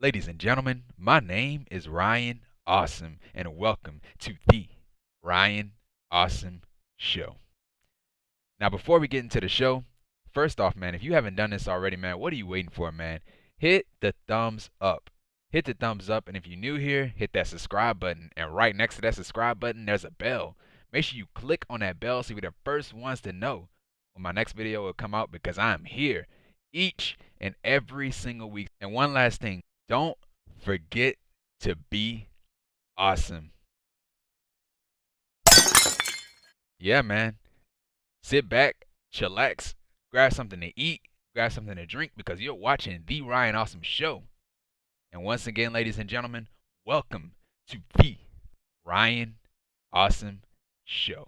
Ladies and gentlemen, my name is Ryan Awesome, and welcome to the Ryan Awesome Show. Now, before we get into the show, first off, man, if you haven't done this already, man, what are you waiting for, man? Hit the thumbs up. Hit the thumbs up, and if you're new here, hit that subscribe button. And right next to that subscribe button, there's a bell. Make sure you click on that bell so you're the first ones to know when my next video will come out because I'm here each and every single week. And one last thing, don't forget to be awesome. Yeah, man. Sit back, chillax, grab something to eat, grab something to drink because you're watching the Ryan Awesome Show. And once again, ladies and gentlemen, welcome to the Ryan Awesome Show.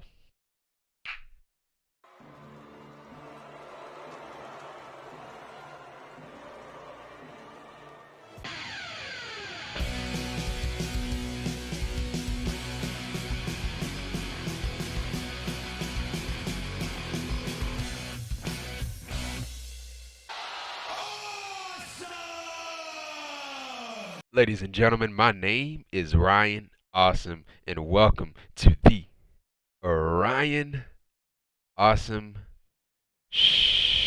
Ladies and gentlemen, my name is Ryan Awesome, and welcome to the Ryan Awesome Show.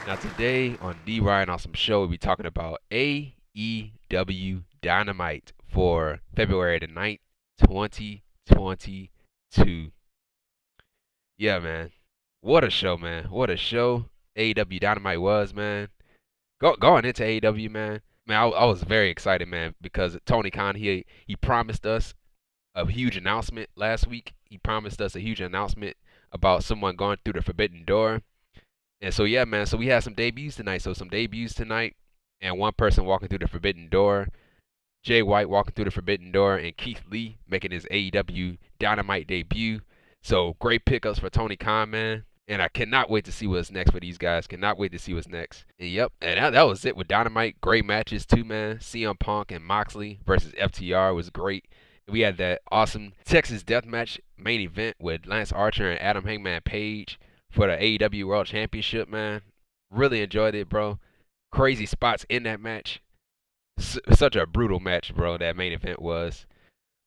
Now today on the Ryan Awesome Show, we'll be talking about AEW Dynamite for February the 9th, 2022. Yeah, man. What a show, man. What a show AEW Dynamite was, man. Going into AEW, man. I was very excited, man, because Tony Khan, he promised us a huge announcement last week. He promised us a huge announcement about someone going through the forbidden door. And so, yeah, man, so we had some debuts tonight. So some debuts tonight, and one person walking through the forbidden door. Jay White walking through the forbidden door, and Keith Lee making his AEW Dynamite debut. So great pickups for Tony Khan, man. And I cannot wait to see what's next for these guys. Cannot wait to see what's next. And yep, and that was it with Dynamite. Great matches too, man. CM Punk and Moxley versus FTR was great. We had that awesome Texas Deathmatch main event with Lance Archer and Adam Hangman Page for the AEW World Championship, man. Really enjoyed it, bro. Crazy spots in that match. Such a brutal match, bro, that main event was.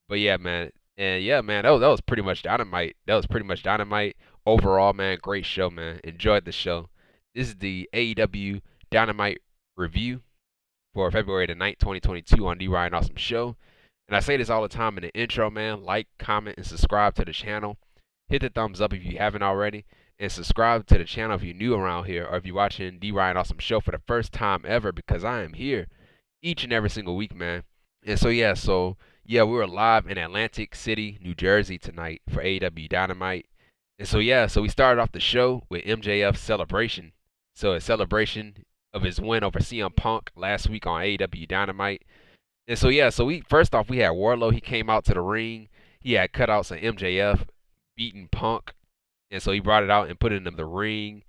But yeah, man. And yeah, man, that was pretty much Dynamite. That was pretty much Dynamite. Overall, man, great show, man. Enjoyed the show. This is the AEW Dynamite review for February the 9th, 2022 on the Ryan Awesome Show. And I say this all the time in the intro, man. Like, comment, and subscribe to the channel. Hit the thumbs up if you haven't already. And subscribe to the channel if you're new around here or if you're watching the Ryan Awesome Show for the first time ever because I am here each and every single week, man. And so, yeah, we were live in Atlantic City, New Jersey tonight for AEW Dynamite. And so, yeah, so we started off the show with MJF Celebration. So a celebration of his win over CM Punk last week on AEW Dynamite. And so, yeah, so we had Wardlow. He came out to the ring. He had cutouts of MJF beating Punk. And so he brought it out and put it in the ring.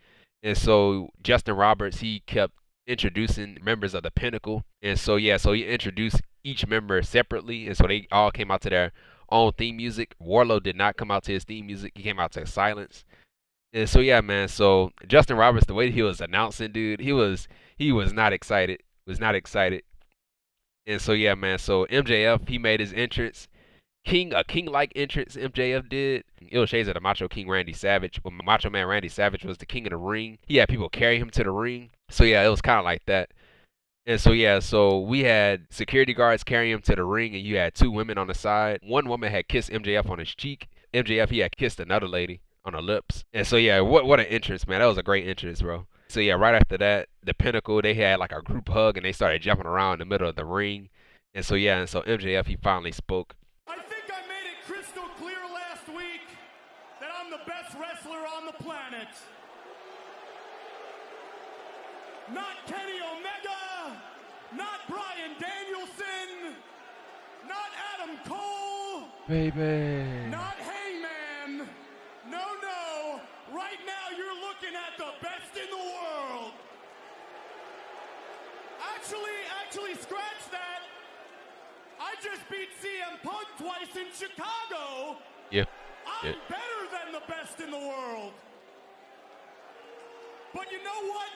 And so Justin Roberts, he kept introducing members of the Pinnacle. And so, yeah, so he introduced each member separately. And so they all came out to their own theme music. Wardlow did not come out to his theme music. He came out to Silence. And so, yeah, man, so Justin Roberts, the way he was announcing, dude, he was not excited. Was not excited. And so, yeah, man, so MJF, he made his entrance. A king-like entrance MJF did. It was shades of the Macho King Randy Savage. When Macho Man Randy Savage was the king of the ring, he had people carry him to the ring. So, yeah, it was kind of like that. And so, yeah, so we had security guards carrying him to the ring, and you had two women on the side. One woman had kissed MJF on his cheek. MJF, he had kissed another lady on her lips. And so, yeah, what an entrance, man. That was a great entrance, bro. So, yeah, right after that, the Pinnacle, they had like a group hug, and they started jumping around in the middle of the ring. And so, yeah, and so MJF, he finally spoke. I think I made it crystal clear last week that I'm the best wrestler on the planet. Not Kenny Omega, not Bryan Danielson, not Adam Cole, Baby. not Hangman. No. Right now you're looking at the best in the world. Actually, scratch that. I just beat CM Punk twice in Chicago. Yeah. I'm better than the best in the world. But you know what?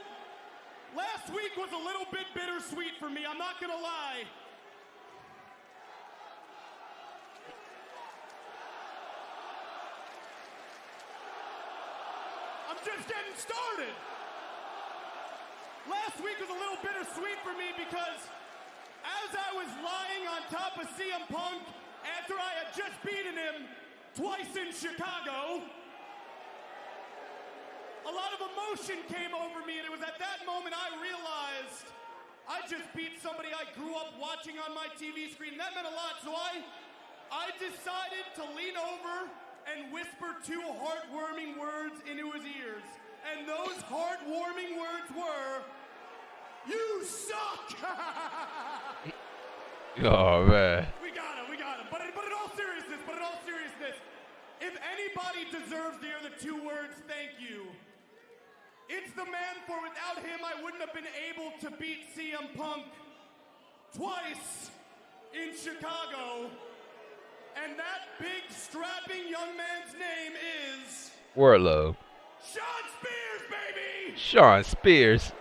Last week was a little bit bittersweet for me, I'm not gonna lie. I'm just getting started. Last week was a little bittersweet for me because as I was lying on top of CM Punk after I had just beaten him twice in Chicago, a lot of emotion came over me, and it was at that moment I realized I just beat somebody I grew up watching on my TV screen. That meant a lot, so I decided to lean over and whisper two heartwarming words into his ears. And those heartwarming words were, "You suck!" Oh, man. We got him. But in all seriousness, if anybody deserves to hear the two words, thank you, it's the man, for without him, I wouldn't have been able to beat CM Punk twice in Chicago. And that big, strapping young man's name is... Wardlow. Shawn Spears, baby! Shawn Spears.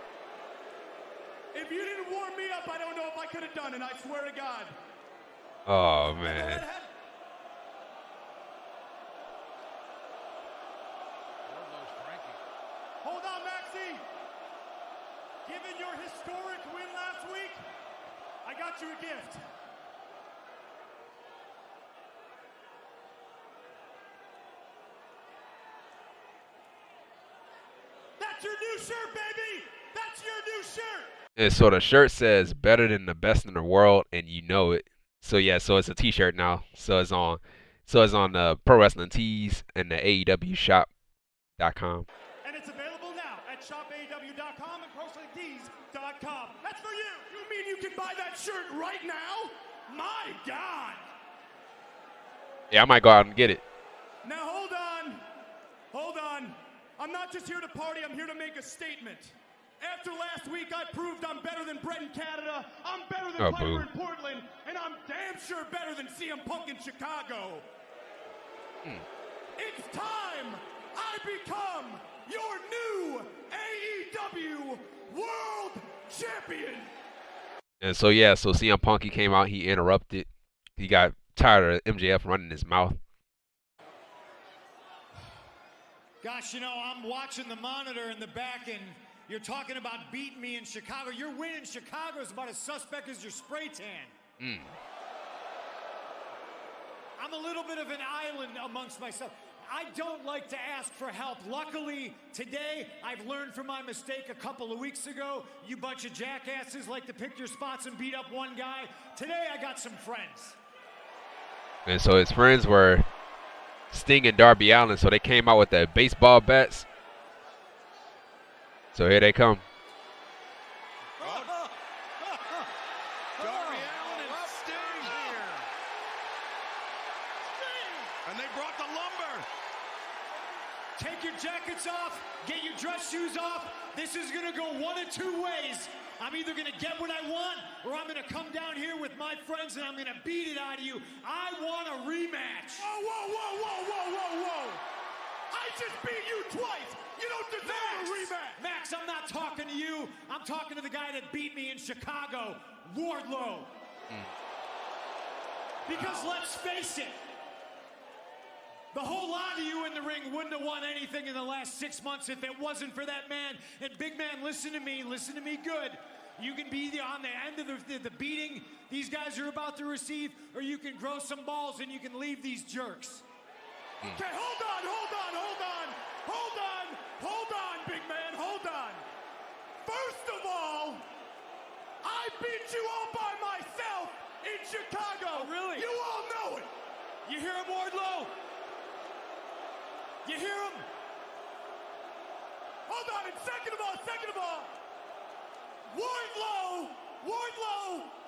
If you didn't warm me up, I don't know if I could have done it, I swear to God. Oh, man. Hold on, Maxie. Given your historic win last week, I got you a gift. That's your new shirt, baby! That's your new shirt! And so the shirt says better than the best in the world, and you know it. So yeah, so it's a t-shirt now. So it's on the Pro Wrestling Tees and the AEW shop.com. And it's available now at shopaew.com and ProWrestlingTees.com. That's for you! You mean you can buy that shirt right now? My God! Yeah, I might go out and get it. Now hold on. I'm not just here to party, I'm here to make a statement. After last week, I proved I'm better than Brett in Canada, I'm better than Piper in Portland, and I'm damn sure better than CM Punk in Chicago. It's time I become your new AEW World Champion. And so yeah, so CM Punk, he came out, he interrupted. He got tired of MJF running his mouth. Gosh, you know, I'm watching the monitor in the back, and you're talking about beating me in Chicago. Your win in Chicago is about as suspect as your spray tan. I'm a little bit of an island amongst myself. I don't like to ask for help. Luckily, today, I've learned from my mistake a couple of weeks ago. You bunch of jackasses like to pick your spots and beat up one guy. Today, I got some friends. And so his friends were Sting and Darby Allin, so they came out with their baseball bats. So here they come. Darby Allin and Sting here. And they brought the lumber. Take your jackets off, get your dress shoes off. This is gonna go one of two ways. I'm either gonna get what I want, or I'm gonna come down here with my friends and I'm gonna beat it out of you. I want a rematch. Whoa. I just beat you twice. You don't deserve a rematch. Max, I'm not talking to you. I'm talking to the guy that beat me in Chicago, Wardlow. Because let's face it, the whole lot of you in the ring wouldn't have won anything in the last 6 months if it wasn't for that man. And big man, listen to me good. You can be on the end of the beating these guys are about to receive, or you can grow some balls and you can leave these jerks. Okay, hold on, big man, hold on. First of all, I beat you all by myself in Chicago. Oh, really? You all know it. You hear him, Wardlow? You hear him? Hold on, and second of all, Wardlow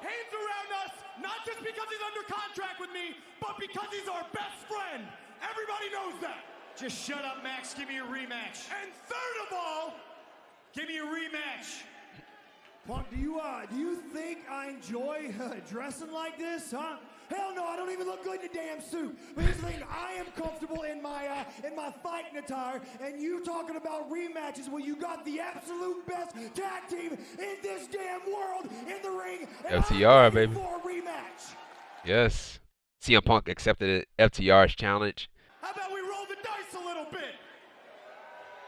hangs around us, not just because he's under contract with me, but because he's our best friend. Everybody knows that. Just shut up, Max. Give me a rematch. And third of all, give me a rematch. Punk, do you think I enjoy dressing like this, huh? Hell no, I don't even look good in a damn suit. But here's the thing, I am comfortable in my fighting attire, and you talking about rematches? Well, you got the absolute best tag team in this damn world in the ring. And FTR, I'm ready baby. for a rematch. Yes. CM Punk accepted FTR's challenge. How about we roll the dice a little bit?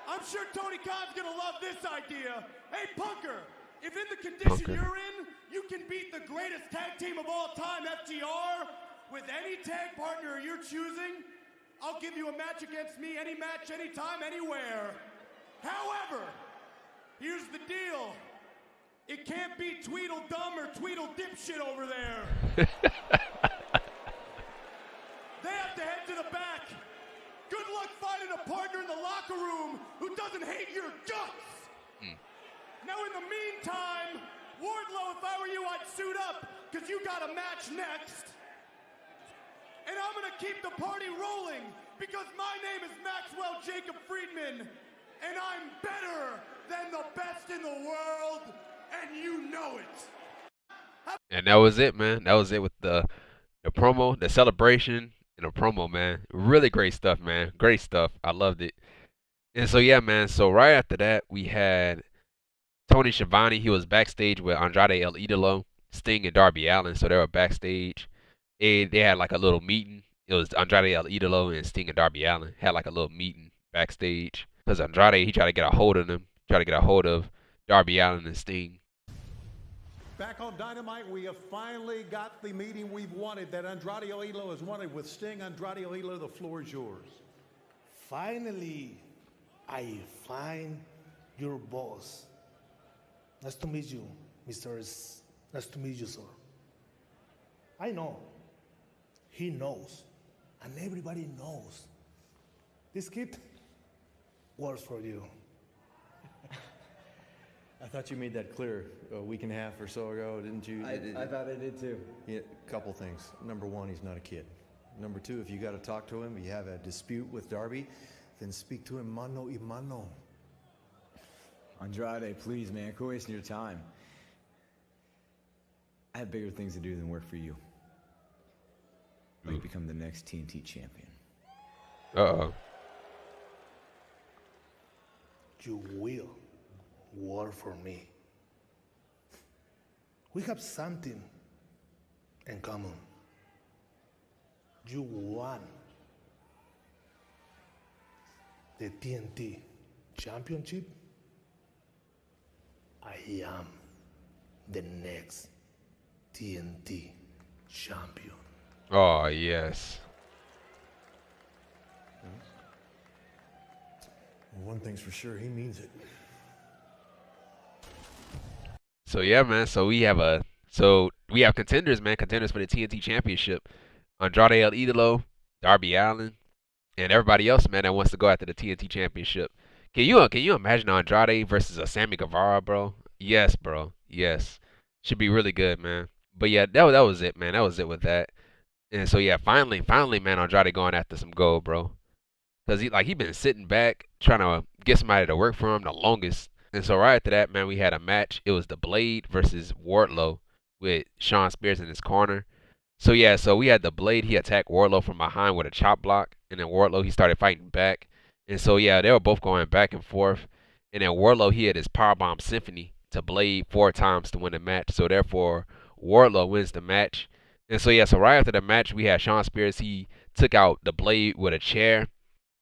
I'm sure Tony Khan's gonna love this idea. Hey, Punker, if in the condition you're in, you can beat the greatest tag team of all time, FTR, with any tag partner you're choosing, I'll give you a match against me, any match, anytime, anywhere. However, here's the deal. It can't be Tweedledum or Tweedledipshit over there. They have to head to the back. Good luck finding a partner in the locker room who doesn't hate your guts. Now, in the meantime, Wardlow, if I were you, I'd suit up, because you got a match next. And I'm going to keep the party rolling, because my name is Maxwell Jacob Friedman, and I'm better than the best in the world, and you know it. And that was it, man. That was it with the promo, the celebration, and the promo, man. Really great stuff, man. Great stuff. I loved it. And so, yeah, man. So right after that, we had Tony Schiavone. He was backstage with Andrade El Idolo, Sting, and Darby Allin. So they were backstage. And they had like a little meeting. It was Andrade El Idolo and Sting and Darby Allin had like a little meeting backstage. Because Andrade, he tried to get a hold of them. Tried to get a hold of Darby Allin and Sting. Back on Dynamite, we have finally got the meeting we've wanted, that Andrade El Idolo has wanted with Sting. Andrade El Idolo, the floor is yours. Finally, I find your boss. Nice to meet you, Nice to meet you, sir. I know. He knows. And everybody knows. This kid works for you. I thought you made that clear a week and a half or so ago, didn't you? I thought I did too. Yeah, a couple things. Number one, he's not a kid. Number two, if you got to talk to him, you have a dispute with Darby, then speak to him mano y mano. Andrade, please, man, quit wasting your time. I have bigger things to do than work for you. Like become the next TNT champion. Uh-oh. You will work for me. We have something in common. You won the TNT Championship. I am the next TNT champion. Oh, yes. Well, one thing's for sure, he means it. So yeah, man. So we have contenders, man. Contenders for the TNT Championship. Andrade El Idolo, Darby Allin, and everybody else, man, that wants to go after the TNT Championship. Can you imagine Andrade versus a Sammy Guevara, bro? Yes, bro. Yes. Should be really good, man. But yeah, that was it, man. That was it with that. And so yeah, finally, man, Andrade going after some gold, bro. Cause he been sitting back trying to get somebody to work for him the longest. And so right after that, man, we had a match. It was The Blade versus Wardlow with Shawn Spears in his corner. So yeah, so we had The Blade. He attacked Wardlow from behind with a chop block, and then Wardlow, he started fighting back. And so yeah, they were both going back and forth. And then Wardlow, he had his powerbomb symphony to Blade 4 times to win the match. So therefore, Wardlow wins the match. And so yeah, so right after the match, we had Shawn Spears. He took out The Blade with a chair.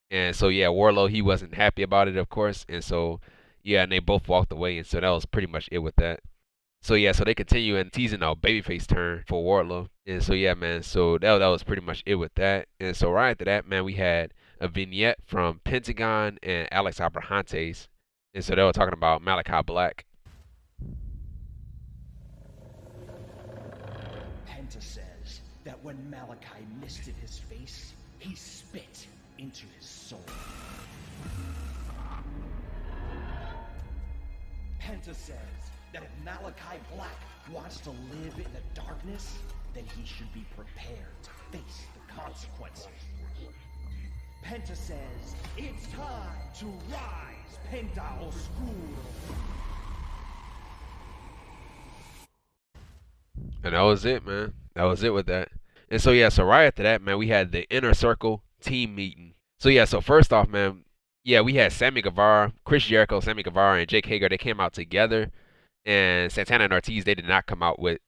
And so yeah, Wardlow, he wasn't happy about it, of course. And so yeah, and they both walked away. And so that was pretty much it with that. So yeah, so they continue and teasing a babyface turn for Wardlow. And so yeah, man, so that was pretty much it with that. And so right after that, man, we had a vignette from Pentagon and Alex Abrahantes. And so they were talking about Malachi Black. Penta says that when Malachi misted his face, he spit into his soul. Penta says that if Malachi Black wants to live in the darkness, then he should be prepared to face the consequences. Penta says it's time to rise, Penta Oscuro. And that was it, man. That was it with that. And so yeah, so right after that, man, we had the Inner Circle team meeting. So yeah, so first off, man, yeah, we had Sammy Guevara, Chris Jericho, Sammy Guevara, and Jake Hager. They came out together, and Santana and Ortiz, they did not come out with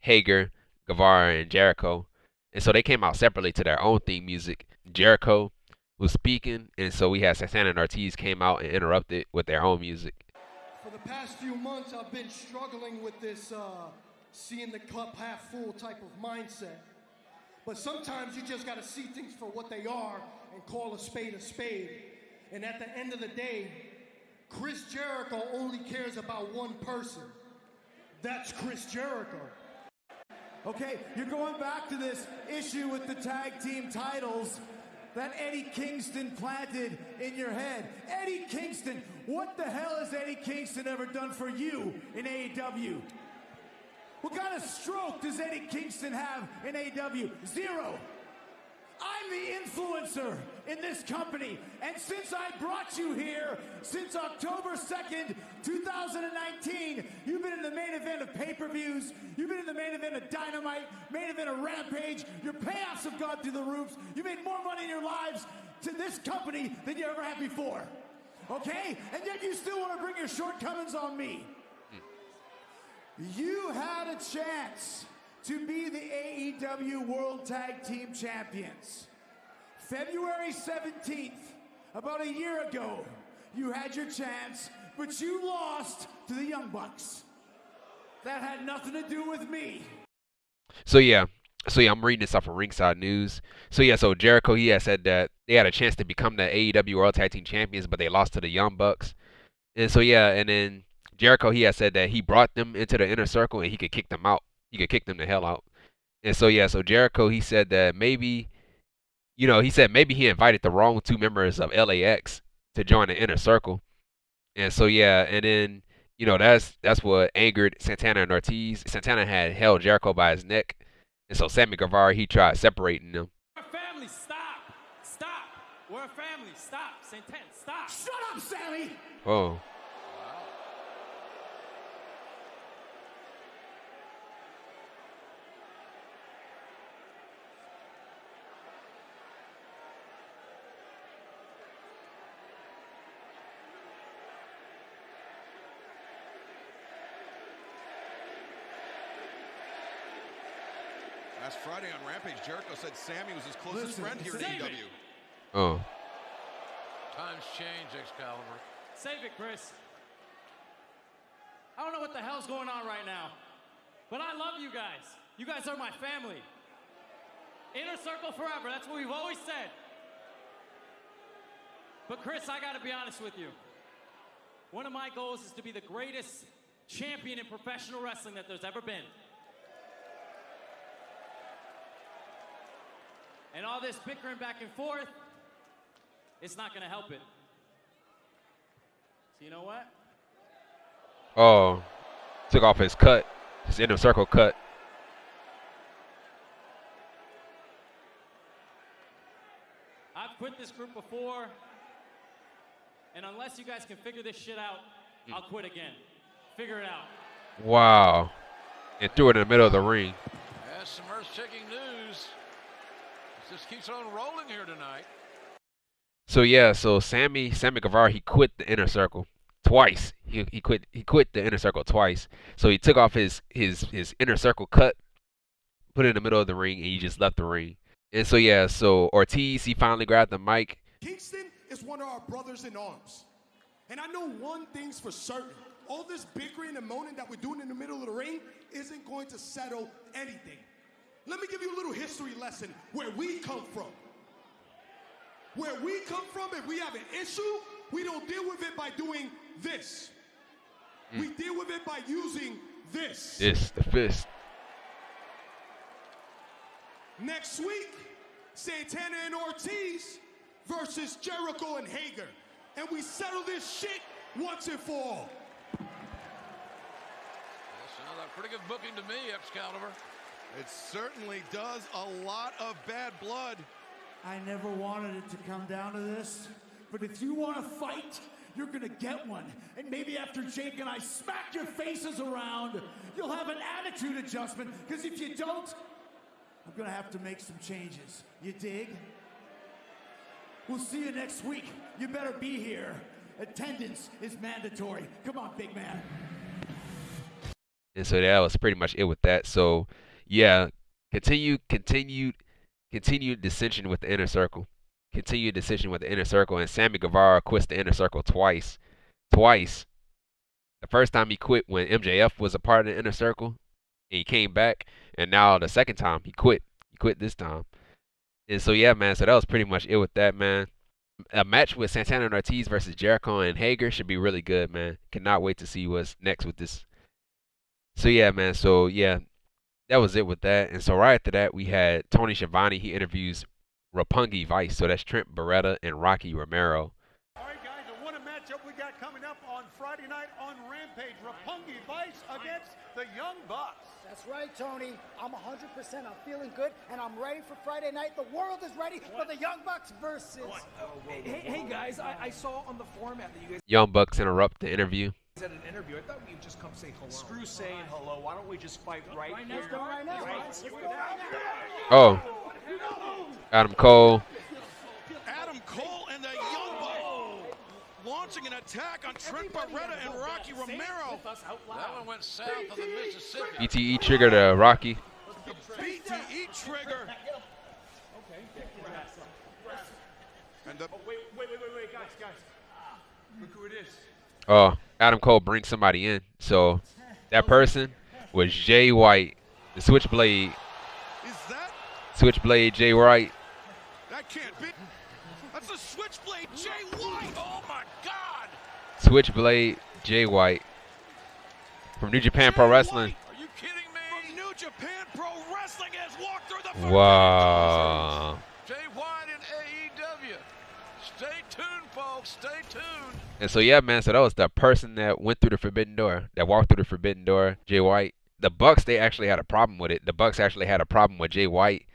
Hager, Guevara, and Jericho. And so they came out separately to their own theme music. Jericho was speaking, and so we had Santana and Ortiz came out and interrupted with their own music. For the past few months, I've been struggling with this seeing the cup half full type of mindset. But sometimes you just got to see things for what they are and call a spade a spade. And at the end of the day, Chris Jericho only cares about one person. That's Chris Jericho. Okay, you're going back to this issue with the tag team titles that Eddie Kingston planted in your head. Eddie Kingston, what the hell has Eddie Kingston ever done for you in AEW? What kind of stroke does Eddie Kingston have in AEW? Zero. I'm the influencer in this company, and since I brought you here, since October 2nd, 2019, you've been in the main event of pay-per-views, you've been in the main event of Dynamite, main event of Rampage, your payoffs have gone through the roofs, you made more money in your lives to this company than you ever had before, okay? And yet you still want to bring your shortcomings on me. You had a chance to be the AEW World Tag Team Champions. February 17th, about a year ago, you had your chance, but you lost to the Young Bucks. That had nothing to do with me. So yeah, I'm reading this off of Ringside News. So Jericho, he had said that they had a chance to become the AEW World Tag Team Champions, but they lost to the Young Bucks. And so yeah, and then Jericho, he had said that he brought them into the Inner Circle and he could kick them out. He could kick them the hell out. And so yeah, so Jericho, he said that maybe, maybe he invited the wrong two members of LAX to join the Inner Circle. And so yeah, and then, that's what angered Santana and Ortiz. Santana had held Jericho by his neck. And so Sammy Guevara, he tried separating them. We're a family, stop. Stop. We're a family, stop. Santana, stop. Shut up, Sammy! Oh. Last Friday on Rampage, Jericho said Sammy was his closest friend here at AEW. Oh. Times change, Excalibur. Save it, Chris. I don't know what the hell's going on right now, but I love you guys. You guys are my family. Inner Circle forever, that's what we've always said. But Chris, I gotta be honest with you. One of my goals is to be the greatest champion in professional wrestling that there's ever been. And all this bickering back and forth, it's not gonna help it. So you know what? Oh, took off his cut, his Inner Circle cut. I've quit this group before, and unless you guys can figure this shit out, I'll quit again. Figure it out. Wow. And threw it in the middle of the ring. That's some earth-shaking news. This just keeps on rolling here tonight. So yeah, so Sammy Guevara, he quit the Inner Circle twice. He quit the Inner Circle twice. So he took off his Inner Circle cut, put it in the middle of the ring, and he just left the ring. And so yeah, so Ortiz, he finally grabbed the mic. Kingston is one of our brothers in arms. And I know one thing's for certain. All this bickering and moaning that we're doing in the middle of the ring isn't going to settle anything. Let me give you a little history lesson where we come from. Where we come from, if we have an issue, we don't deal with it by doing this. We deal with it by using this. This, the fist. Next week, Santana and Ortiz versus Jericho and Hager. And we settle this shit once and for all. That sounds like pretty good booking to me, Excalibur. It certainly does. A lot of bad blood. I never wanted it to come down to this, but if you want to fight, you're gonna get one. And maybe after Jake and I smack your faces around, you'll have an attitude adjustment, because if you don't, I'm gonna have to make some changes. You dig? We'll see you next week. You better be here. Attendance is mandatory. Come on, big man. And so that was pretty much it with that. So yeah, continued dissension with the inner circle. Continued dissension with the inner circle, and Sammy Guevara quits the inner circle twice. Twice. The first time he quit when MJF was a part of the inner circle, and he came back, and now the second time he quit. He quit this time. And so yeah, man. So that was pretty much it with that, man. A match with Santana and Ortiz versus Jericho and Hager should be really good, man. Cannot wait to see what's next with this. So yeah, man. So yeah, that was it with that. And so right after that, we had Tony Schiavone. He interviews Roppongi Vice. So that's Trent Beretta and Rocky Romero. All right, guys, and what a matchup we got coming up on Friday night on Rampage. Roppongi Vice against the Young Bucks. That's right, Tony. I'm 100%. I'm feeling good, and I'm ready for Friday night. The world is ready for the Young Bucks versus... Hey guys, I saw on the format that you guys... Young Bucks interrupt the interview. At an interview. I thought we'd just come say hello. Screw saying hello. Why don't we just fight right here? Let's go right now. Oh. Adam Cole. Adam Cole and the Young Bucks launching an attack on Trent Beretta and Rocky Romero. That one went south of the Mississippi. BTE trigger to Rocky. BTE trigger. And the Wait, guys. Look who it is. Oh, Adam Cole brings somebody in. So that person was Jay White, the Switchblade. Is that? Switchblade Jay White. That can't be. That's a Switchblade Jay White. Oh my God. Switchblade Jay White from New Japan Pro Wrestling. Are you kidding me? From New Japan Pro Wrestling has walked through the. Wow. Jay White in AEW. Stay tuned, folks. Stay tuned. And so yeah, man. So that was the person that went through the forbidden door, that walked through the forbidden door. Jay White. The Bucks, they actually had a problem with it. The Bucks actually had a problem with Jay White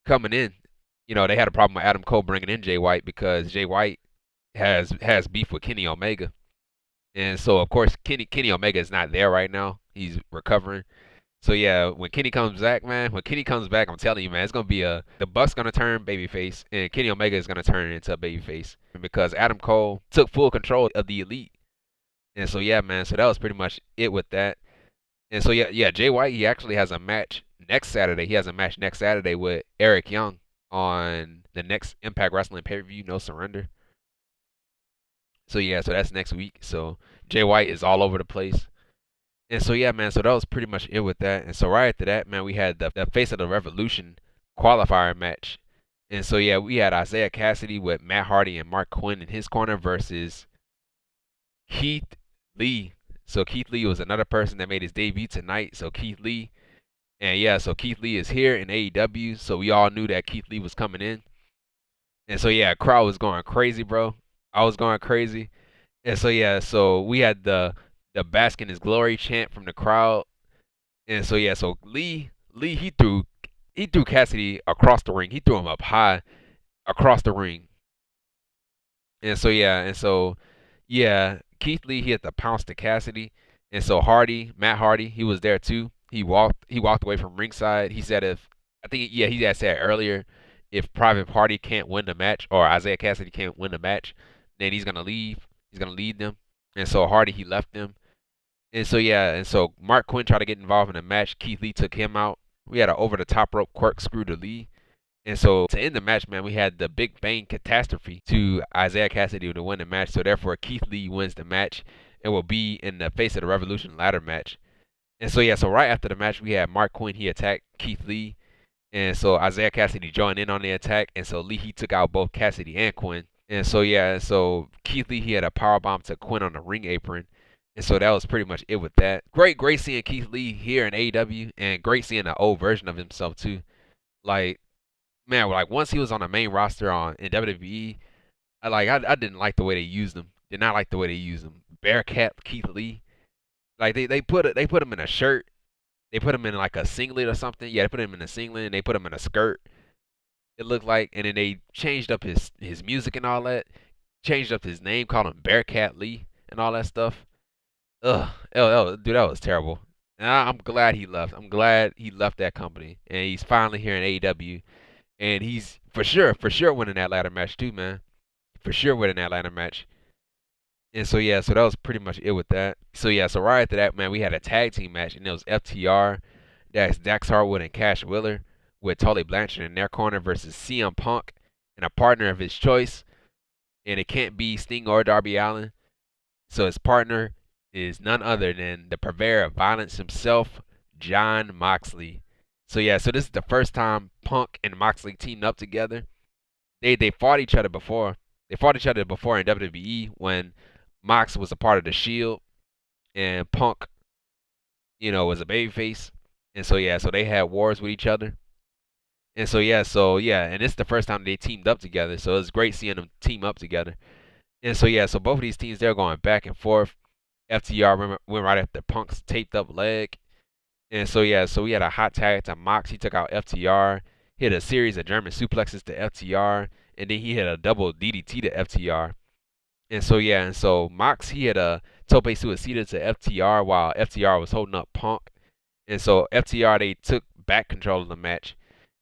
coming in. You know, they had a problem with Adam Cole bringing in Jay White because Jay White has beef with Kenny Omega. And so, of course, Kenny Omega is not there right now. He's recovering. So, yeah, when Kenny comes back, man, I'm telling you, man, it's going to be the Bucks going to turn babyface, and Kenny Omega is going to turn into a babyface because Adam Cole took full control of the Elite. And so, yeah, man, so that was pretty much it with that. And so, yeah, Jay White, he actually has a match next Saturday. He has a match next Saturday with Eric Young on the next Impact Wrestling pay-per-view, No Surrender. So, yeah, so that's next week. So, Jay White is all over the place. And so, yeah, man, so that was pretty much it with that. And so, right after that, man, we had the Face of the Revolution qualifier match. And so, yeah, we had Isiah Kassidy with Matt Hardy and Marq Quen in his corner versus Keith Lee. So, Keith Lee was another person that made his debut tonight. So, Keith Lee. And, yeah, so Keith Lee is here in AEW. So, we all knew that Keith Lee was coming in. And so, yeah, crowd was going crazy, bro. I was going crazy. And so, yeah, so we had the Bask in His Glory chant from the crowd. And so, yeah, so Lee, he threw Kassidy across the ring. He threw him up high across the ring. And so, yeah, Keith Lee, he had to pounce to Kassidy. And so Matt Hardy, he was there too. He walked away from ringside. He said he had said earlier, if Private Party can't win the match or Isiah Kassidy can't win the match, then he's going to leave. He's going to lead them. And so Hardy, he left them. And so, yeah, and so Marq Quen tried to get involved in the match. Keith Lee took him out. We had an over-the-top rope corkscrew to Lee. And so to end the match, man, we had the Big Bang Catastrophe to Isiah Kassidy to win the match. So therefore, Keith Lee wins the match and will be in the Face of the Revolution ladder match. And so, yeah, so right after the match, we had Marq Quen. He attacked Keith Lee. And so Isiah Kassidy joined in on the attack. And so Lee, he took out both Kassidy and Quen. And so, yeah, so Keith Lee, he had a powerbomb to Quen on the ring apron. And so that was pretty much it with that. Great seeing Keith Lee here in AEW. And great seeing the old version of himself, too. Like, man, like once he was on the main roster in WWE, I didn't like the way they used him. Did not like the way they used him. Bearcat Keith Lee. Like, they put him in a shirt. They put him in like a singlet or something. Yeah, they put him in a singlet and they put him in a skirt. It looked like, and then they changed up his music and all that. Changed up his name, called him Bearcat Lee and all that stuff. Ugh, dude, that was terrible. And I'm glad he left. I'm glad he left that company, and he's finally here in AEW, and he's for sure winning that ladder match too, man. For sure winning that ladder match. And so yeah, so that was pretty much it with that. So yeah, so right after that, man, we had a tag team match, and it was FTR, that's Dax Harwood and Cash Wheeler, with Tully Blanchard in their corner versus CM Punk and a partner of his choice, and it can't be Sting or Darby Allin. So his partner is none other than the purveyor of violence himself, Jon Moxley. So yeah, so this is the first time Punk and Moxley teamed up together. They fought each other before. They fought each other before in WWE when Mox was a part of the Shield and Punk, was a babyface. And so yeah, so they had wars with each other. And so yeah, and it's the first time they teamed up together. So it's great seeing them team up together. And so yeah, so both of these teams they're going back and forth. FTR went right after Punk's taped up leg. And so yeah, so we had a hot tag to Mox. He took out FTR, hit a series of German suplexes to FTR, and then he hit a double DDT to FTR. And so yeah, and so Mox he hit a tope suicida to FTR while FTR was holding up Punk. And so FTR they took back control of the match.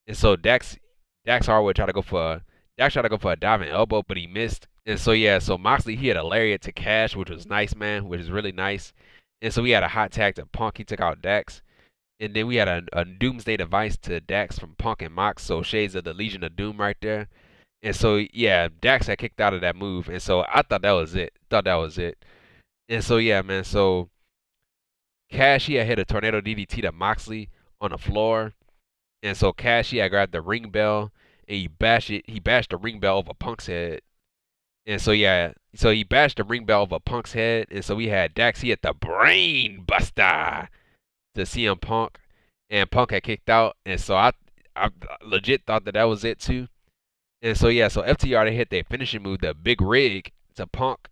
And so Dax Harwood tried to go for a diving elbow, but he missed. And so yeah, so Moxley he had a lariat to Cash, which was nice, man, which is really nice. And so we had a hot tag to Punk. He took out Dax. And then we had a Doomsday device to Dax from Punk and Mox. So shades of the Legion of Doom right there. And so yeah, Dax had kicked out of that move. And so I thought that was it. And so yeah, man. So Cash he had hit a tornado DDT to Moxley on the floor. And so Cash he had grabbed the ring bell and he bashed the ring bell over Punk's head. And so yeah, so he bashed the ring bell over Punk's head. And so we had Dax he hit the brain buster to CM Punk, and Punk had kicked out, and so I legit thought that was it too. And so yeah, so FTR they hit their finishing move, the big rig to Punk,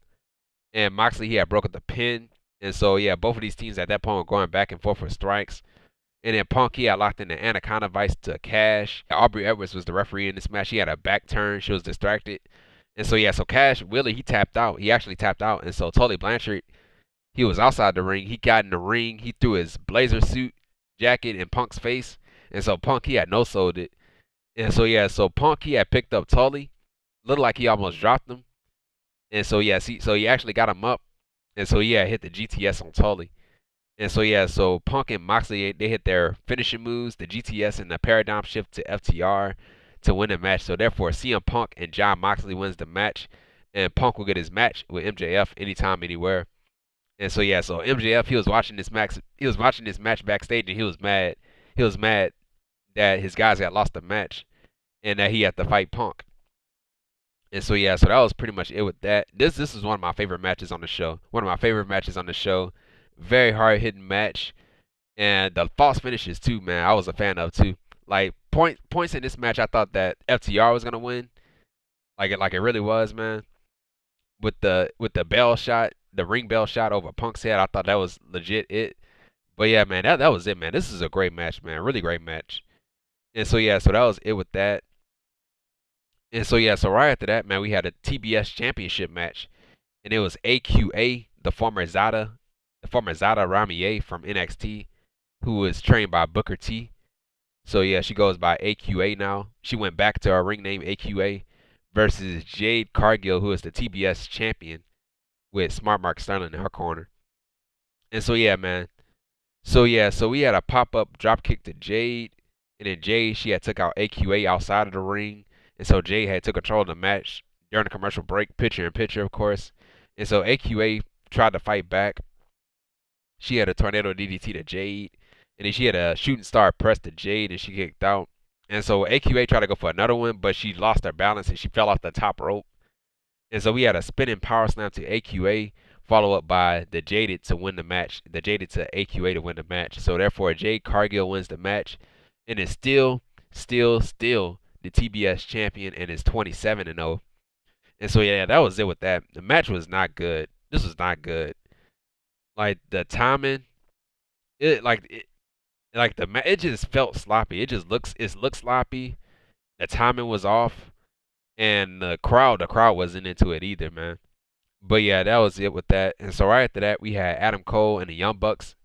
and Moxley he had broken the pin. And so yeah, both of these teams at that point were going back and forth for strikes. And then Punk he had locked in the Anaconda Vice to Cash. Aubrey Edwards was the referee in this match. He had a back turn. She was distracted. And so yeah, so Cash Willie he tapped out. He actually tapped out. And so Tully Blanchard he was outside the ring. He got in the ring. He threw his blazer suit jacket in Punk's face. And so Punk, he had no-sold it. And so, yeah, so Punk, he had picked up Tully. Looked like he almost dropped him. And so, yeah, so he actually got him up. And so, yeah, hit the GTS on Tully. And so, yeah, so Punk and Moxley, they hit their finishing moves, the GTS and the paradigm shift to FTR to win the match. So, therefore, CM Punk and Jon Moxley wins the match. And Punk will get his match with MJF anytime, anywhere. And so yeah, so MJF he was watching this match backstage, and he was mad. He was mad that his guys had lost the match and that he had to fight Punk. And so yeah, so that was pretty much it with that. This is one of my favorite matches on the show. Very hard hitting match. And the false finishes too, man, I was a fan of too. Like points in this match I thought that FTR was gonna win. Like it really was, man. With the bell shot, the ring bell shot over Punk's head. I thought that was legit it. But yeah, man, that was it, man. This is a great match, man. Really great match. And so yeah, so that was it with that. And so yeah, so right after that, man, we had a TBS Championship match, and it was A.Q.A, the former Zada Ramier from NXT, who was trained by Booker T. So yeah, she goes by A.Q.A now. She went back to her ring name A.Q.A versus Jade Cargill, who is the TBS champion, with Smart Mark Sterling in her corner. And so yeah, man. So yeah, so we had a pop-up drop kick to Jade, and then Jade she had took out A.Q.A outside of the ring, and so Jade had took control of the match during the commercial break, picture in picture, of course. And so A.Q.A tried to fight back. She had a tornado DDT to Jade, and then she had a shooting star press to Jade, and she kicked out. And so A.Q.A tried to go for another one, but she lost her balance and she fell off the top rope. And so we had a spinning power slam to A.Q.A, followed up by the Jaded to win the match. The Jaded to A.Q.A to win the match. So therefore, Jade Cargill wins the match, and is still the TBS champion, and is 27-0. And so yeah, that was it with that. The match was not good. This was not good. Like the timing, it just felt sloppy. It looked sloppy. The timing was off, and the crowd wasn't into it either, man. But yeah, that was it with that. And so right after that, we had Adam Cole and the Young Bucks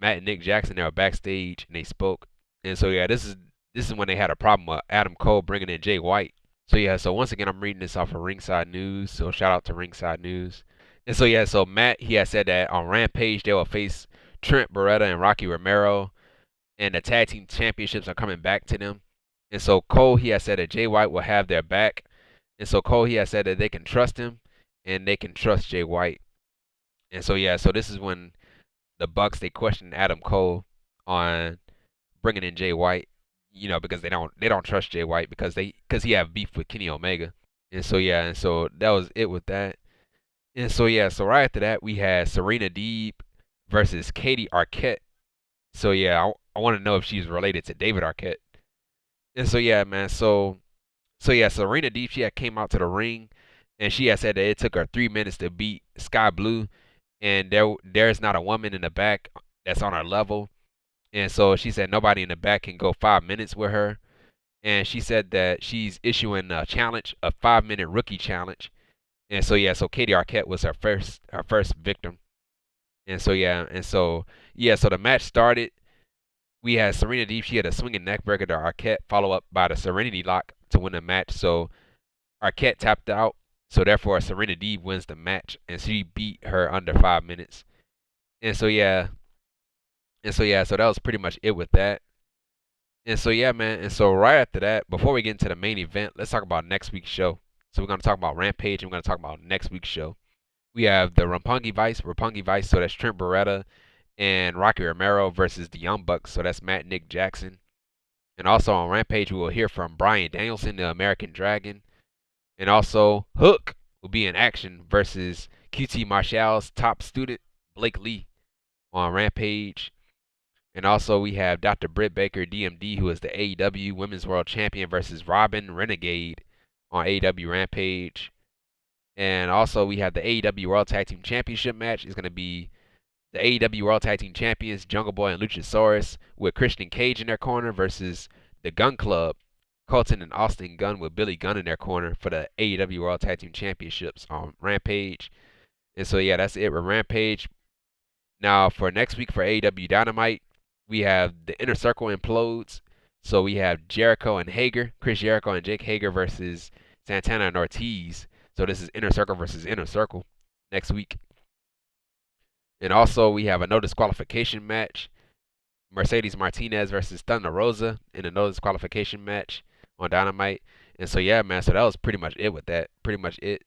Matt and Nick Jackson, they were backstage and they spoke. And so yeah, this is when they had a problem with Adam Cole bringing in Jay White. So yeah, so once again I'm reading this off of Ringside News. So shout out to Ringside News. And so yeah, so Matt he had said that on Rampage they will face Trent Beretta and Rocky Romero, and the tag team championships are coming back to them. And so Cole he has said that Jay White will have their back. And so Cole he has said that they can trust him and they can trust Jay White. And so yeah, so this is when the Bucks they questioned Adam Cole on bringing in Jay White, because they don't trust Jay White because he have beef with Kenny Omega. And so yeah, and so that was it with that. And so yeah, so right after that we had Serena Deeb versus Katie Arquette. So yeah, I want to know if she's related to David Arquette. And so yeah, man, so yeah, Serena Deeb she had came out to the ring and she had said that it took her 3 minutes to beat Sky Blue, and there's not a woman in the back that's on her level. And so she said nobody in the back can go 5 minutes with her. And she said that she's issuing a challenge, a 5 minute rookie challenge. And so yeah, so Katie Arquette was her first victim. And so so the match started. We had Serena Deeb, she had a swinging neckbreaker to Arquette, followed up by the Serenity Lock to win the match. So Arquette tapped out. So therefore Serena Deeb wins the match and she beat her under 5 minutes. And so yeah. So that was pretty much it with that. And so yeah, man. And so right after that, before we get into the main event, let's talk about next week's show. So we're gonna talk about Rampage and we're gonna talk about next week's show. We have the Roppongi Vice, so that's Trent Beretta and Rocky Romero versus the Young Bucks, so that's Matt and Nick Jackson. And also on Rampage we will hear from Bryan Danielson, the American Dragon. And also Hook will be in action versus QT Marshall's top student, Blake Lee, on Rampage. And also we have Dr. Britt Baker, DMD, who is the AEW Women's World Champion, versus Robin Renegade on AEW Rampage. And also we have the AEW World Tag Team Championship match. It's going to be the AEW World Tag Team Champions, Jungle Boy and Luchasaurus, with Christian Cage in their corner, versus the Gun Club, Colton and Austin Gunn, with Billy Gunn in their corner for the AEW World Tag Team Championships on Rampage. And so yeah, that's it with Rampage. Now for next week for AEW Dynamite, we have the Inner Circle implodes. So we have Jericho and Hager, Chris Jericho and Jake Hager versus Santana and Ortiz. So this is Inner Circle versus Inner Circle next week. And also we have a no disqualification match. Mercedes Martinez versus Thunder Rosa in a no disqualification match on Dynamite. And so yeah, man, so that was pretty much it with that. Pretty much it.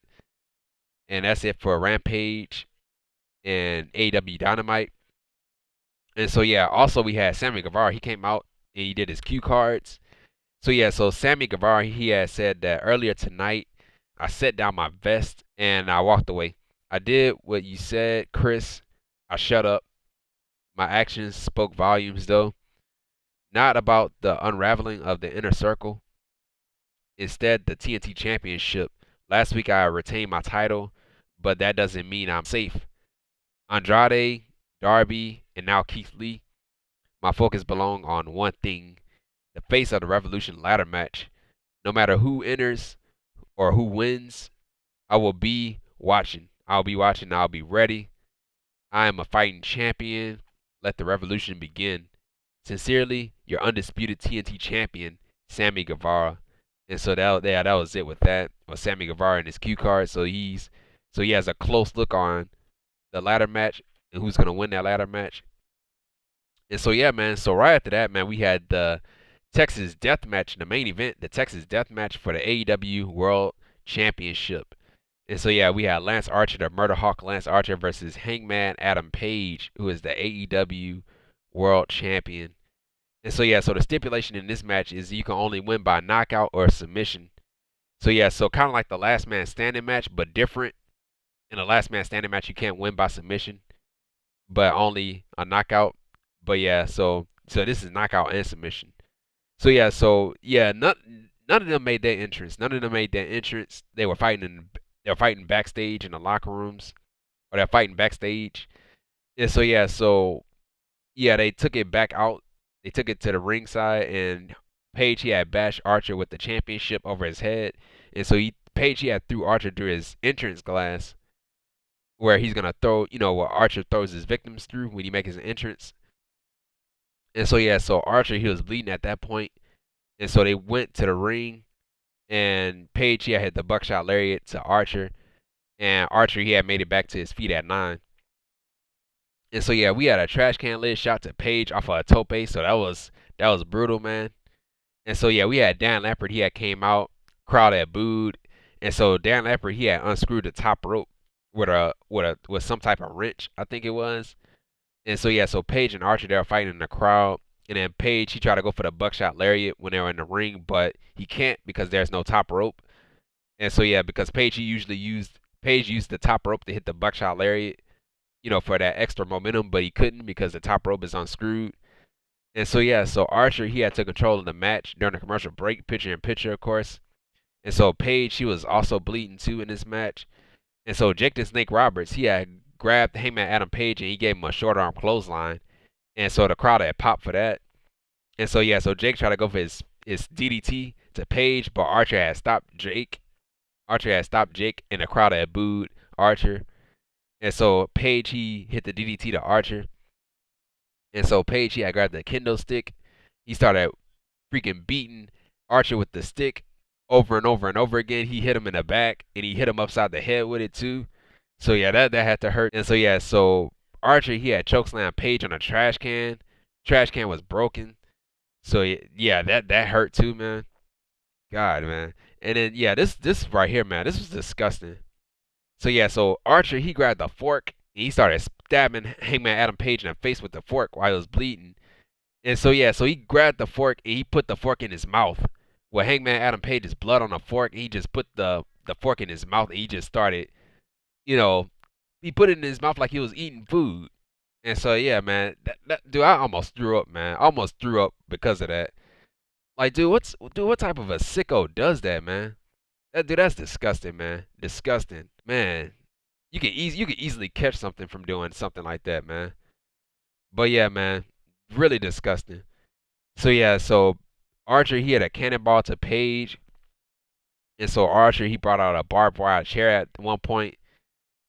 And that's it for Rampage and AEW Dynamite. And so yeah, also we had Sammy Guevara. He came out and he did his cue cards. So yeah, so Sammy Guevara, he had said that earlier tonight, I set down my vest and I walked away. I did what you said, Chris. I shut up. My actions spoke volumes though. Not about the unraveling of the Inner Circle. Instead, the TNT Championship. Last week I retained my title, but that doesn't mean I'm safe. Andrade, Darby, and now Keith Lee. My focus belong on one thing, the face of the Revolution ladder match. No matter who enters or who wins, I will be watching. I'll be watching. I'll be ready. I am a fighting champion. Let the revolution begin. Sincerely, your undisputed TNT champion, Sammy Guevara. And so that was it with that. With Sammy Guevara and his cue card. So he has a close look on the ladder match and who's gonna win that ladder match. And so yeah, man. So right after that, man, we had the Texas Death Match, the main event, the Texas Death Match for the AEW World Championship. And so yeah, we had Lance Archer, the Murder Hawk Lance Archer, versus Hangman Adam Page, who is the AEW World Champion. And so yeah, so the stipulation in this match is you can only win by knockout or submission. So yeah, so kind of like the last man standing match, but different. In the last man standing match, you can't win by submission, but only a knockout. But yeah, so this is knockout and submission. So yeah, none of them made their entrance. They were fighting backstage in the locker rooms, or they're fighting backstage. And so yeah, they took it back out. They took it to the ringside, and Page he had bashed Archer with the championship over his head, and so Page he had threw Archer through his entrance glass, where he's gonna throw, where Archer throws his victims through when he makes his entrance. And so yeah, so Archer he was bleeding at that point, and so they went to the ring, and Page he had hit the buckshot lariat to Archer, and Archer he had made it back to his feet at 9. And so yeah, we had a trash can lid shot to Page off of a tope, so that was brutal, man. And so yeah, we had Dan Lambert, he had came out, crowd had booed, and so Dan Lambert he had unscrewed the top rope with some type of wrench, I think it was. And so yeah, so Page and Archer they were fighting in the crowd, and then Page he tried to go for the buckshot lariat when they were in the ring, but he can't because there's no top rope. And so yeah, because Page used the top rope to hit the buckshot lariat, for that extra momentum, but he couldn't because the top rope is unscrewed. And so yeah, so Archer he had took control of the match during the commercial break, picture in picture, of course. And so Page he was also bleeding too in this match. And so Jake the Snake Roberts he had grabbed Hangman Adam Page and he gave him a short arm clothesline. And so the crowd had popped for that. And so yeah, so Jake tried to go for his DDT to Page, but Archer had stopped Jake. And the crowd had booed Archer. And so Page he hit the DDT to Archer. And so Page he had grabbed the kendo stick. He started freaking beating Archer with the stick over and over and over again. He hit him in the back and he hit him upside the head with it too. So yeah, that had to hurt. And so yeah, so Archer he had chokeslammed Page on a trash can. Trash can was broken. So yeah, that hurt too, man. God, man. And then yeah, this right here, man, this was disgusting. So yeah, so Archer he grabbed the fork and he started stabbing Hangman Adam Page in the face with the fork while he was bleeding. And so yeah, so he grabbed the fork and he put the fork in his mouth. With Hangman Adam Page's blood on the fork, he just put the fork in his mouth and he just started, he put it in his mouth like he was eating food. And so yeah, man, dude, I almost threw up, man. I almost threw up because of that. Like, dude, what type of a sicko does that, man? That's disgusting, man. Disgusting, man. You can easily catch something from doing something like that, man. But yeah, man, really disgusting. So yeah, so Archer he had a cannonball to Page, and so Archer he brought out a barbed wire chair at one point.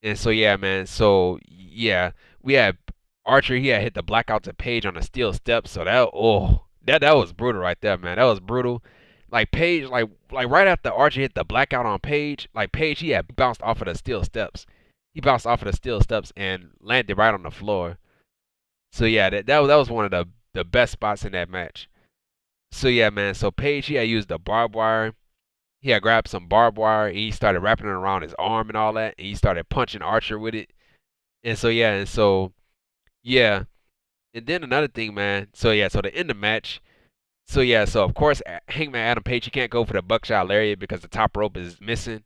And so yeah, man. So yeah, we had Archer he had hit the blackout to Page on the steel steps. So that was brutal right there, man. That was brutal. Like Page, like right after Archer hit the blackout on Page, like Page he had bounced off of the steel steps. He bounced off of the steel steps and landed right on the floor. So yeah, that was one of the best spots in that match. So yeah, man. So Page he had used the barbed wire. He had grabbed some barbed wire and he started wrapping it around his arm and all that, and he started punching Archer with it. And so yeah. And then another thing, man. So yeah, so to end the match. So yeah, so of course Hangman Adam Page he can't go for the buckshot lariat because the top rope is missing.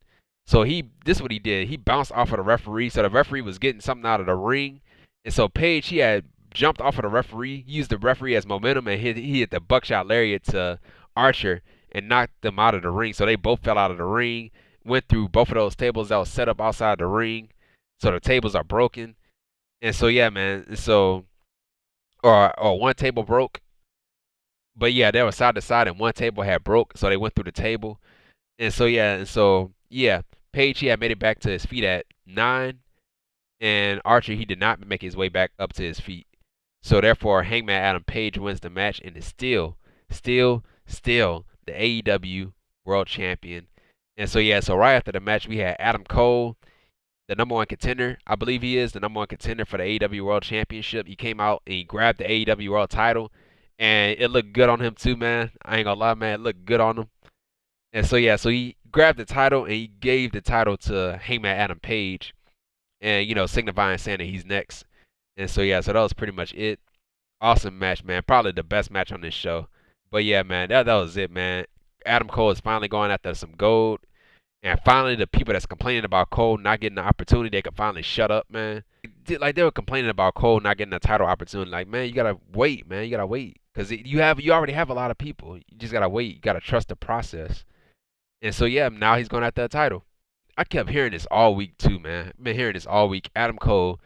So this is what he did. He bounced off of the referee. So the referee was getting something out of the ring. And so Page he had jumped off of the referee, used the referee as momentum, and he hit the buckshot lariat to Archer and knocked them out of the ring. So they both fell out of the ring, went through both of those tables that was set up outside the ring. So the tables are broken. And so yeah, man. So or one table broke. But yeah, they were side to side and one table had broke, so they went through the table. And so yeah, Page he had made it back to his feet at 9, and Archer he did not make his way back up to his feet. So therefore, Hangman Adam Page wins the match and is still the AEW World Champion. And so yeah, so right after the match we had Adam Cole, the number one contender. I believe he is the number one contender for the AEW World Championship. He came out and he grabbed the AEW World title, and it looked good on him too, man. I ain't gonna lie, man, it looked good on him. And so yeah, so he grabbed the title and he gave the title to Hangman Adam Page, and signifying saying that he's next. And so yeah, so that was pretty much it. Awesome match, man. Probably the best match on this show. But yeah, man, that was it, man. Adam Cole is finally going after some gold. And finally, the people that's complaining about Cole not getting the opportunity, they can finally shut up, man. Like, they were complaining about Cole not getting the title opportunity. Like, man, you gotta wait, man. You gotta wait. Because you already have a lot of people. You just gotta wait. You gotta trust the process. And so, yeah, now he's going after the title. I kept hearing this all week, too, man. I've been hearing this all week. Adam Cole,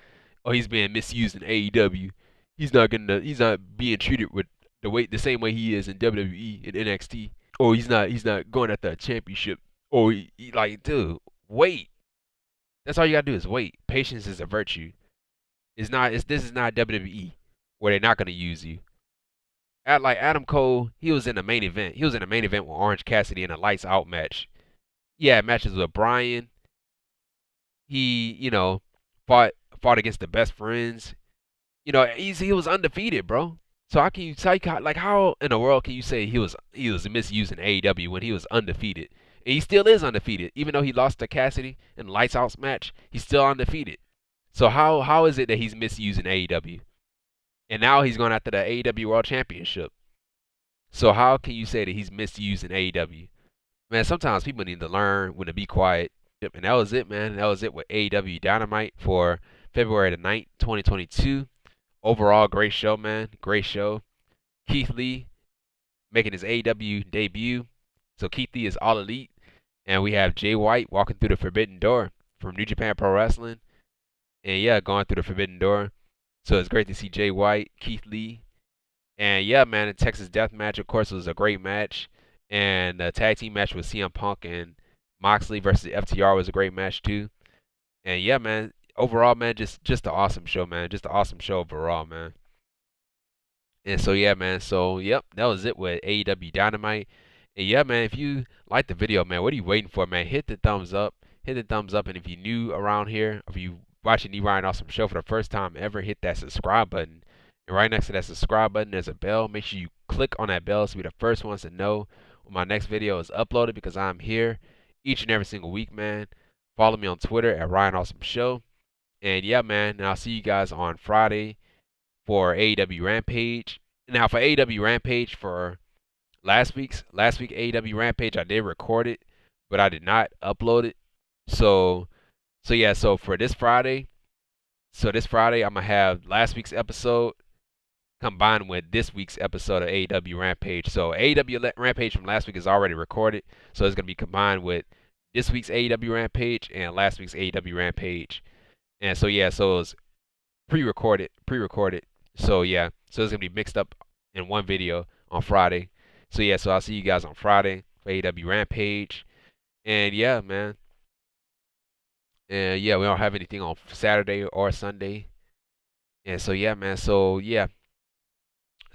he's being misused in AEW. He's not being treated with the same way he is in WWE and NXT. Or he's not going after a championship. Or like, dude, wait. That's all you gotta do is wait. Patience is a virtue. This is not WWE where they're not gonna use you. like Adam Cole, he was in the main event. He was in the main event with Orange Cassidy in a lights out match. Yeah, matches with Bryan. He, fought against the best friends. He was undefeated, bro. So how can you say, like, how in the world can you say he was misusing AEW when he was undefeated? And he still is undefeated, even though he lost to Cassidy in the lights out match. He's still undefeated. So how is it that he's misusing AEW? And now he's going after the AEW World Championship. So how can you say that he's misusing AEW? Man, sometimes people need to learn when to be quiet. And that was it, man. That was it with AEW Dynamite for February the 9th, 2022. Overall, great show, man. Great show. Keith Lee making his AEW debut. So Keith Lee is All Elite. And we have Jay White walking through the Forbidden Door from New Japan Pro Wrestling. And yeah, going through the Forbidden Door. So it's great to see Jay White, Keith Lee. And yeah, man, the Texas Deathmatch, of course, was a great match. And the tag team match with CM Punk and Moxley versus FTR was a great match too. And yeah, man, overall, man, just an awesome show, man. Just an awesome show overall, man. And so yeah, man. So yep, that was it with AEW Dynamite. And yeah, man, if you like the video, man, what are you waiting for, man? Hit the thumbs up. Hit the thumbs up. And if you're new around here, if you watching the Ryan Awesome Show for the first time ever, hit that subscribe button. And right next to that subscribe button, there's a bell. Make sure you click on that bell so you're the first ones to know when my next video is uploaded, because I'm here each and every single week, man. Follow me on Twitter at Ryan Awesome Show. And yeah, man, and I'll see you guys on Friday for AEW Rampage. Now for AEW Rampage for last week AEW Rampage, I did record it, but I did not upload it. So yeah, so for this Friday, I'm gonna have last week's episode combined with this week's episode of AEW Rampage. So AEW Rampage from last week is already recorded, so it's gonna be combined with this week's AEW Rampage and last week's AEW Rampage. And so yeah, so it was pre-recorded. So yeah, so it's gonna be mixed up in one video on Friday. So yeah, so I'll see you guys on Friday for AEW Rampage. And yeah, man. And yeah, we don't have anything on Saturday or Sunday. And so yeah, man. So yeah.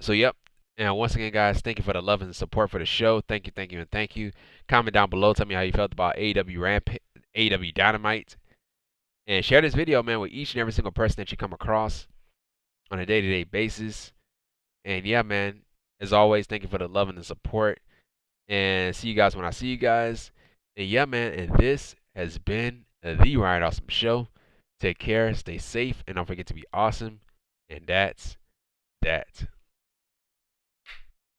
So yep. And once again, guys, thank you for the love and support for the show. Thank you, and thank you. Comment down below. Tell me how you felt about AEW Dynamite. And share this video, man, with each and every single person that you come across on a day-to-day basis. And yeah, man, as always, thank you for the love and the support. And see you guys when I see you guys. And yeah, man, and this has been the Ryan Awesome Show. Take care, stay safe, and don't forget to be awesome. And that's that.